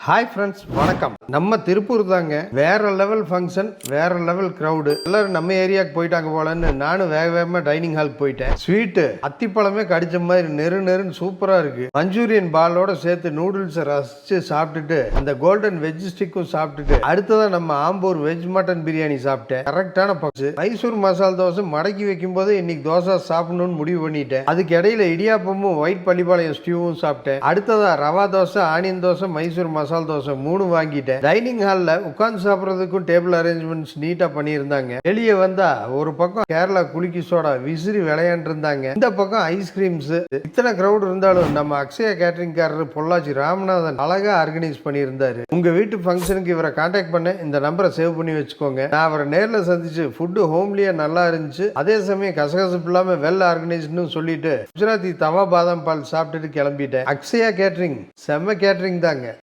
Hi friends, வணக்கம். நம்ம திருப்பூர் தாங்க. வேற லெவல் ஃபங்க்ஷன், வேற லெவல் க்ரௌடு. எல்லாரும் நம்ம ஏரியாவுக்கு போயிட்டாங்க போலன்னு நானும் வேக வேகமாக டைனிங் ஹாலுக்கு போயிட்டேன். ஸ்வீட்டு அத்திப்பழமே கடிச்ச மாதிரி நெருன்னு சூப்பராக இருக்கு. மஞ்சூரியன் பாலோட சேர்த்து நூடுல்ஸை ரசிச்சு சாப்பிட்டுட்டு அந்த கோல்டன் வெஜ் ஸ்டிக்கும் சாப்பிட்டுட்டு அடுத்ததான் நம்ம ஆம்பூர் வெஜ் மட்டன் பிரியாணி சாப்பிட்டேன். கரெக்டான பக்ஸ். மைசூர் மசால் தோசை மடக்கி வைக்கும் போது இன்னைக்கு தோசை சாப்பிடணும்னு முடிவு பண்ணிட்டேன். அதுக்கு இடையில இடியாப்பமும் ஒயிட் பள்ளிப்பாளையம் ஸ்டியூவும் சாப்பிட்டேன். அடுத்ததா ரவா தோசை, ஆனியன் தோசை, மைசூர் மசால் தோசை 3 வாங்கிட்டேன். டைனிங் ஹால்ல உட்கார்ந்து சாப்பிட்றதுக்கும் டேபிள் அரேஞ்ச்மெண்ட்ஸ் நீட்டா பண்ணியிருந்தாங்க. வெளியே வந்தா ஒரு பக்கம் கேரளா குலுக்கி சோடா விசிறி விளையாண்டு இருந்தாங்க, இந்த பக்கம் ஐஸ்கிரீம்ஸ். இத்தனை கிரௌட் இருந்தாலும் நம்ம அக்ஷயா கேட்டரிங்காரர் பொள்ளாச்சி ராமநாதன் அழகா ஆர்கனைஸ் பண்ணியிருந்தாரு. உங்க வீட்டு ஃபங்க்ஷனுக்கு இவரை கான்டாக்ட் பண்ண இந்த நம்பரை சேவ் பண்ணி வச்சுக்கோங்க. நான் அவரை நேரில் சந்திச்சு ஃபுட்டு ஹோம்லியா நல்லா இருந்துச்சு, அதே சமயம் கசகசப்பு இல்லாம வெல் ஆர்கனைஸ்டு சொல்லிட்டு குஜராத்தி தவா பாதாம் பால் சாப்பிட்டுட்டு கிளம்பிட்டேன். அக்ஷயா கேட்டரிங் செம்ம கேட்டரிங் தாங்க.